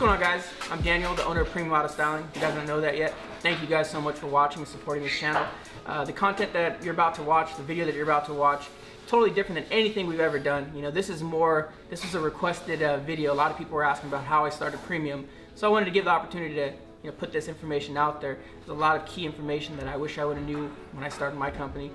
going on, guys? I'm Daniel, the owner of Premium Auto Styling. If you guys don't know that yet, thank you guys so much for watching and supporting this channel. The content that you're about to watch, the video that you're about to watch, totally different than anything we've ever done. You know, this is a requested video. A lot of people were asking about how I started Premium, so I wanted to give the opportunity to put this information out there. There's a lot of key information that I wish I would have knew when I started my company.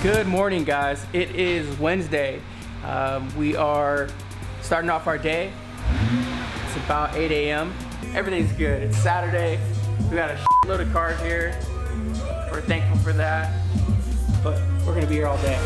Good morning, guys. It is Wednesday. We are starting off our day. It's about 8 a.m. Everything's good. It's Saturday. We got a load of cars here. We're thankful for that. But we're gonna be here all day.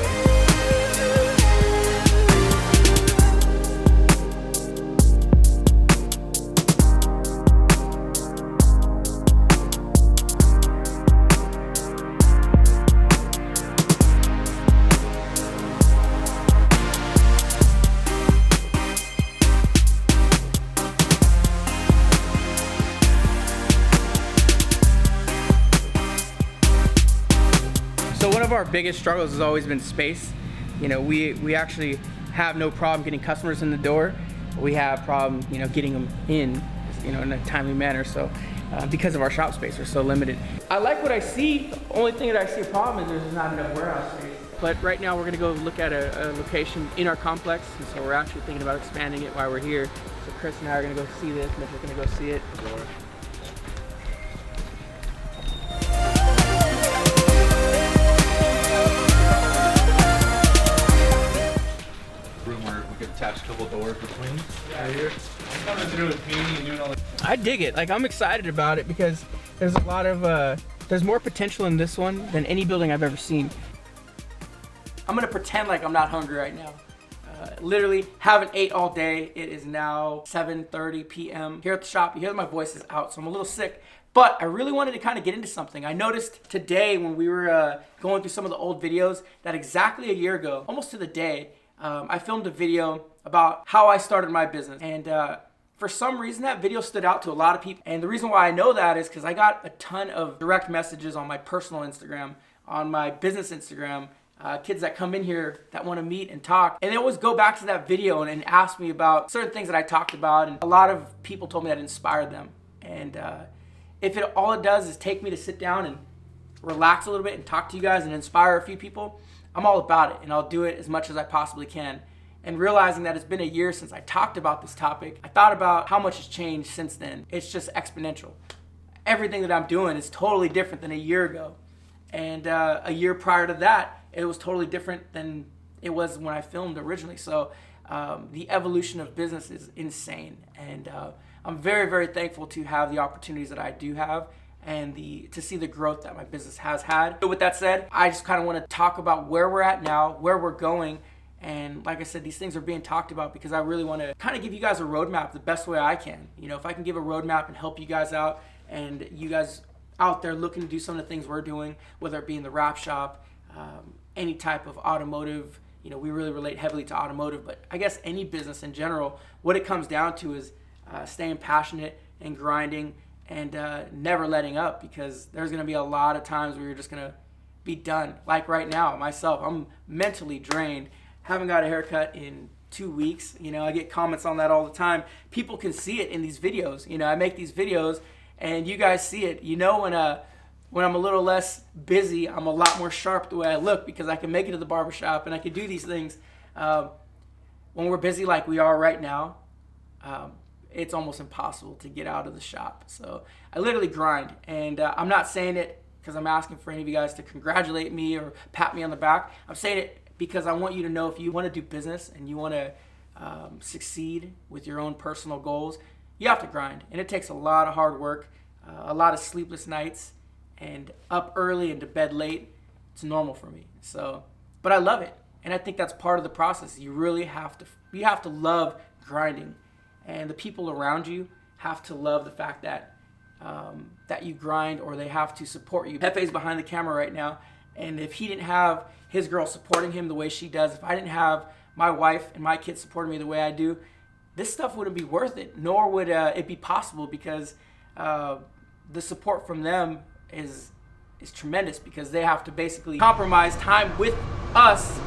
So one of our biggest struggles has always been space. You know, we actually have no problem getting customers in the door. We have problem, getting them in, in a timely manner. So because of our shop space, we're so limited. I like what I see. The only thing that I see a problem is there's not enough warehouse space. But right now we're gonna go look at a location in our complex. And so we're actually thinking about expanding it while we're here. So Chris and I are gonna go see this. Mitchell's gonna go see it. Attach a couple doors between. Right here. I'm coming through with painting and doing all the. I dig it. Like, I'm excited about it because there's a lot of there's more potential in this one than any building I've ever seen. I'm gonna pretend like I'm not hungry right now. Literally haven't ate all day. It is now 7:30 p.m. here at the shop. You hear that my voice is out, so I'm a little sick. But I really wanted to kind of get into something. I noticed today when we were going through some of the old videos that exactly a year ago, almost to the day, I filmed a video about how I started my business, and for some reason that video stood out to a lot of people. And the reason why I know that is because I got a ton of direct messages on my personal Instagram, on my business Instagram, kids that come in here that want to meet and talk, and they always go back to that video and ask me about certain things that I talked about, and a lot of people told me that inspired them. And if all it does is take me to sit down and relax a little bit and talk to you guys and inspire a few people, I'm all about it, and I'll do it as much as I possibly can. And realizing that it's been a year since I talked about this topic, I thought about how much has changed since then. It's just exponential. Everything that I'm doing is totally different than a year ago. And a year prior to that, it was totally different than it was when I filmed originally. So the evolution of business is insane. And I'm very, very thankful to have the opportunities that I do have, and to see the growth that my business has had. So with that said, I just kind of want to talk about where we're at now, where we're going, and like I said, these things are being talked about because I really want to kind of give you guys a roadmap the best way I can. If I can give a roadmap and help you guys out, and you guys out there looking to do some of the things we're doing, whether it be in the wrap shop, any type of automotive, we really relate heavily to automotive, but I guess any business in general, what it comes down to is staying passionate and grinding, and never letting up, because there's gonna be a lot of times where you're just gonna be done. Like right now, myself, I'm mentally drained. Haven't got a haircut in 2 weeks. I get comments on that all the time. People can see it in these videos. I make these videos and you guys see it. When I'm a little less busy, I'm a lot more sharp the way I look because I can make it to the barbershop and I can do these things. When we're busy like we are right now, it's almost impossible to get out of the shop. So I literally grind, and I'm not saying it because I'm asking for any of you guys to congratulate me or pat me on the back. I'm saying it because I want you to know, if you want to do business and you want to succeed with your own personal goals, you have to grind. And it takes a lot of hard work, a lot of sleepless nights, and up early and to bed late. It's normal for me. But I love it. And I think that's part of the process. You really have to love grinding. And the people around you have to love the fact that that you grind, or they have to support you. Hefe's behind the camera right now, and if he didn't have his girl supporting him the way she does, if I didn't have my wife and my kids supporting me the way I do, this stuff wouldn't be worth it, nor would it be possible, because the support from them is is tremendous because they have to basically compromise time with us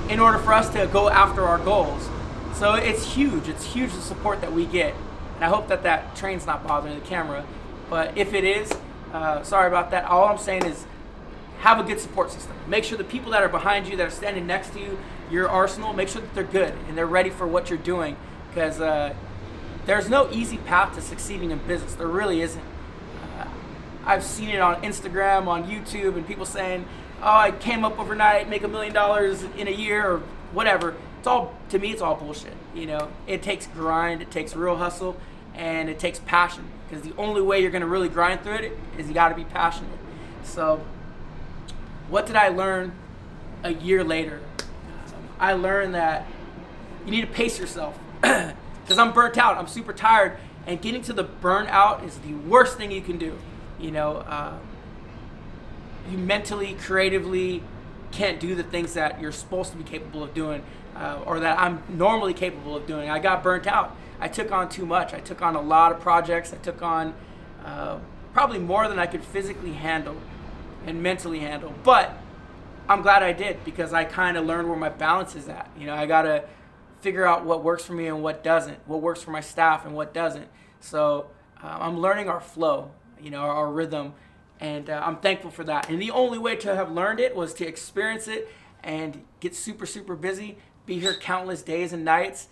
in order for us to go after our goals. So it's huge the support that we get. And I hope that train's not bothering the camera. But if it is, sorry about that. All I'm saying is have a good support system. Make sure the people that are behind you, that are standing next to you, your arsenal, make sure that they're good and they're ready for what you're doing. Because there's no easy path to succeeding in business. There really isn't. I've seen it on Instagram, on YouTube, and people saying, oh, I came up overnight, make $1 million in a year or whatever. To me, it's all bullshit. You know, it takes grind, it takes real hustle, and it takes passion. Because the only way you're going to really grind through it is you got to be passionate. So what did I learn a year later? I learned that you need to pace yourself. Because I'm burnt out, I'm super tired, and getting to the burnout is the worst thing you can do. You know, you mentally, creatively can't do the things that you're supposed to be capable of doing, or that I'm normally capable of doing. I got burnt out. I took on too much. I took on a lot of projects. I took on probably more than I could physically handle and mentally handle. But I'm glad I did, because I kind of learned where my balance is at. You know, I got to figure out what works for me and what doesn't, what works for my staff and what doesn't. So I'm learning our flow, you know, our rhythm, and I'm thankful for that. And the only way to have learned it was to experience it and get super, super busy, be here countless days and nights,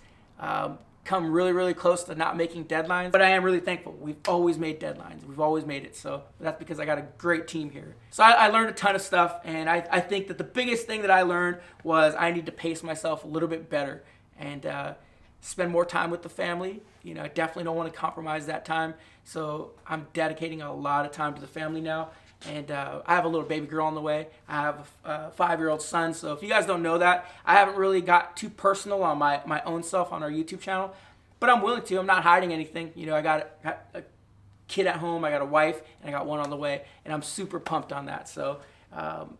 come really, really close to not making deadlines. But I am really thankful. We've always made deadlines. We've always made it. So that's because I got a great team here. So I learned a ton of stuff, and I think that the biggest thing that I learned was I need to pace myself a little bit better and spend more time with the family. You know, I definitely don't want to compromise that time. So I'm dedicating a lot of time to the family now. And I have a little baby girl on the way. I have a 5-year-old son. So if you guys don't know that, I haven't really got too personal on my own self on our YouTube channel. But I'm willing to. I'm not hiding anything. You know, I got a kid at home. I got a wife. And I got one on the way. And I'm super pumped on that. So,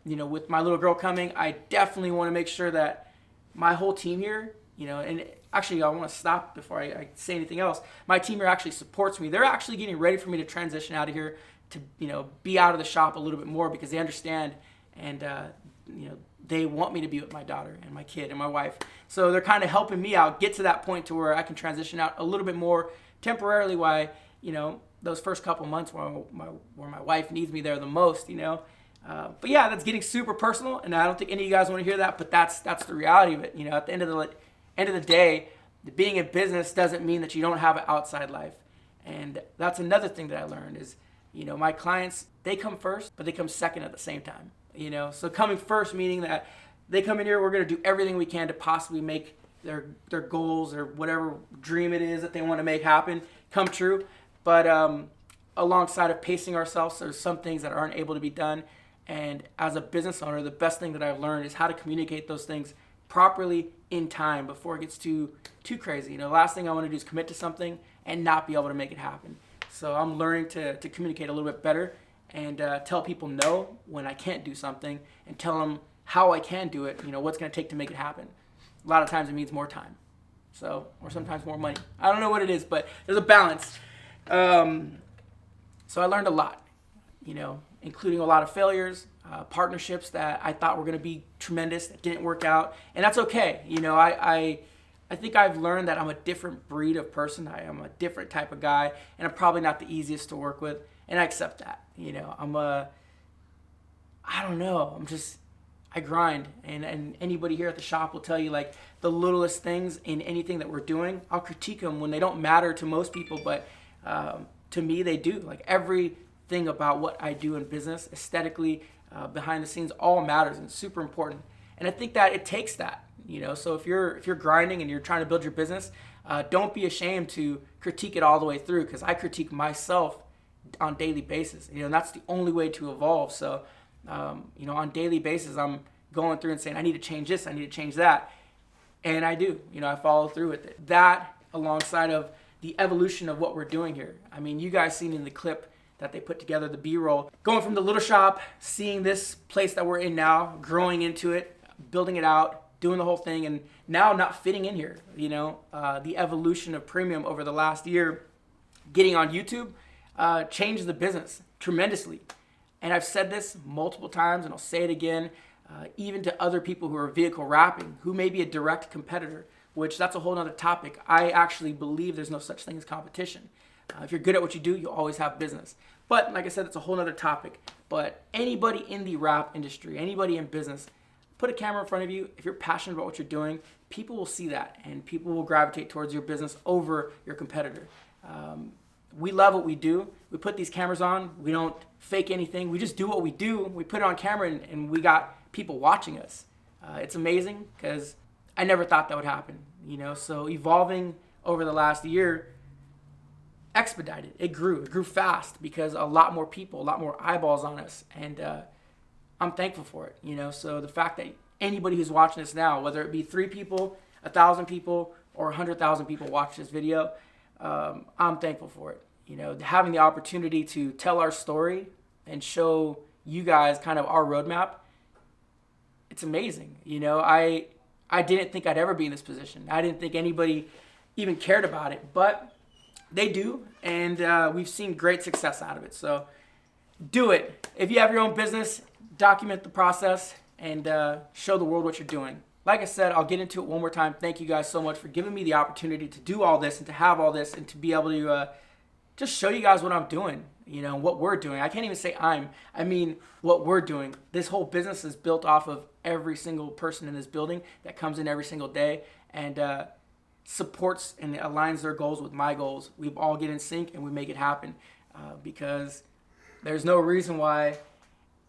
you know, with my little girl coming, I definitely want to make sure that my whole team here, you know, and actually I want to stop before I say anything else. My team here actually supports me. They're actually getting ready for me to transition out of here to, you know, be out of the shop a little bit more, because they understand and, you know, they want me to be with my daughter and my kid and my wife. So they're kind of helping me out get to that point to where I can transition out a little bit more temporarily while, you know, those first couple months where my wife needs me there the most, you know. But yeah, that's getting super personal, and I don't think any of you guys want to hear that, but that's the reality of it. You know, at the end of the day, being in business doesn't mean that you don't have an outside life. And that's another thing that I learned is, you know, my clients, they come first, but they come second at the same time. You know, so coming first meaning that they come in here, we're going to do everything we can to possibly make their goals or whatever dream it is that they want to make happen come true. But alongside of pacing ourselves, there's some things that aren't able to be done. And as a business owner, the best thing that I've learned is how to communicate those things properly in time before it gets too crazy. You know, the last thing I want to do is commit to something and not be able to make it happen. So I'm learning to communicate a little bit better and tell people no when I can't do something, and tell them how I can do it, you know, what's going to take to make it happen. A lot of times it means more time, so, or sometimes more money. I don't know what it is, but there's a balance. So I learned a lot, you know, including a lot of failures, partnerships that I thought were going to be tremendous that didn't work out, and that's okay. You know, I think I've learned that I'm a different breed of person. I am a different type of guy, and I'm probably not the easiest to work with, and I accept that. You know, I don't know, I grind, and anybody here at the shop will tell you, like, the littlest things in anything that we're doing, I'll critique them when they don't matter to most people, but to me they do. Like, everything about what I do in business, aesthetically, behind the scenes, all matters, and it's super important. And I think that it takes that, you know. So if you're grinding and you're trying to build your business, don't be ashamed to critique it all the way through, because I critique myself on daily basis, you know, and that's the only way to evolve. So you know, on daily basis, I'm going through and saying, I need to change this, I need to change that, and I do. You know, I follow through with it. That, alongside of the evolution of what we're doing here. I mean, you guys seen in the clip that they put together, the B-roll, going from the little shop, seeing this place that we're in now, growing into it, building it out, doing the whole thing, and now not fitting in here. You know, the evolution of Premium over the last year, getting on YouTube, changed the business tremendously. And I've said this multiple times, and I'll say it again, even to other people who are vehicle wrapping, who may be a direct competitor, which that's a whole other topic. I actually believe there's no such thing as competition. If you're good at what you do, you'll always have business. But like I said, it's a whole other topic. But anybody in the wrap industry, anybody in business, put a camera in front of you. If you're passionate about what you're doing, people will see that, and people will gravitate towards your business over your competitor. We love what we do. We put these cameras on. We don't fake anything. We just do what we do. We put it on camera, and we got people watching us. It's amazing because I never thought that would happen. So evolving over the last year, expedited. It grew fast because a lot more people, a lot more eyeballs on us, and I'm thankful for it. So the fact that anybody who's watching this now, whether it be 3 people, 1,000 people, or 100,000 people watch this video, I'm thankful for it. Having the opportunity to tell our story and show you guys kind of our roadmap, it's amazing. I didn't think I'd ever be in this position. I didn't think anybody even cared about it, but they do, and we've seen great success out of it. So do it. If you have your own business, document the process and show the world what you're doing. Like I said, I'll get into it one more time. Thank you guys so much for giving me the opportunity to do all this and to have all this and to be able to just show you guys what I'm doing, what we're doing. I can't even say I mean what we're doing. This whole business is built off of every single person in this building that comes in every single day and supports and aligns their goals with my goals. We all get in sync and we make it happen because there's no reason why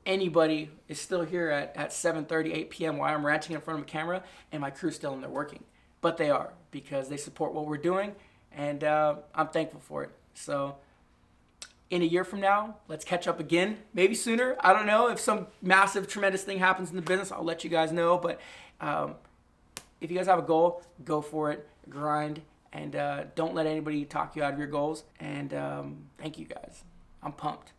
anybody is still here at 7:30, 8 p.m. while I'm ranting in front of a camera and my crew's still in there working. But they are, because they support what we're doing, and I'm thankful for it. So in a year from now, let's catch up again, maybe sooner. I don't know. If some massive, tremendous thing happens in the business, I'll let you guys know. But if you guys have a goal, go for it, grind, and don't let anybody talk you out of your goals. And thank you guys. I'm pumped.